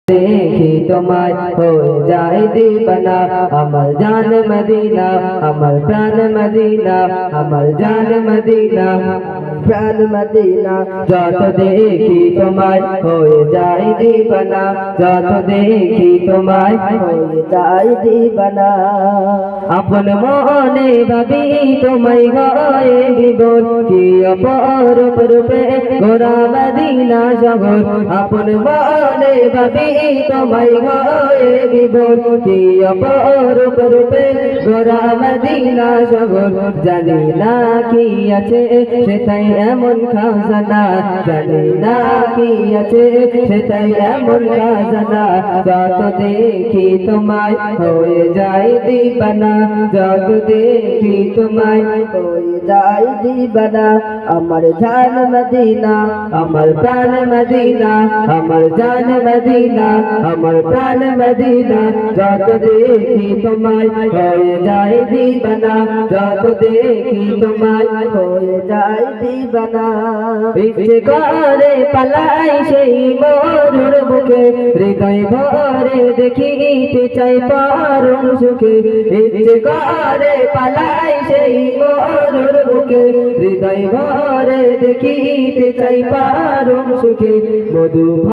দেখি তোমায় হয়ে যায় দিবানা আমার জান মদিনা আমার প্রাণ মদিনা আমার জান মদিনা প্রাণ মদিনা যত দেখি তোমায় হয়ে যায় দিবানা যত দেখি তোমায় হয়ে যায় দিবানা আপন মনে ভাবি তোমায় গায়ে বিবর কি অপরূপ রূপে গোরা মদিনা শহর আপন মনে ভাবি তোমায় গায়ে বিবর কি অপরূপ রূপে গোরা মদিনা শহর জানি না কি আছে সেটাই এমন খাজানা জানি না কি আছে সেটাই এমন খাজানা যত দেখি তোমায় হয়ে যায় দিবানা যত দেখি তোমায় হয়ে যায় দিবানা আমার জান মদিনা আমার প্রাণ মদিনা আমার জান মদিনা আমার প্রাণ মদিনা যত দেখি তোমায় হয়ে যায় দিবানা যত দেখি তোমায় হয়ে যায় দিবানা ইচ্ছে করে পালাই সেই মরুর বুকে হৃদয় ভরে দেখিতে চাই পরম সুখে ইচ্ছে করে পালাই সেই মরুর বুকে হৃদয় ভরে দেখিতে চাই পরম সুখে মধু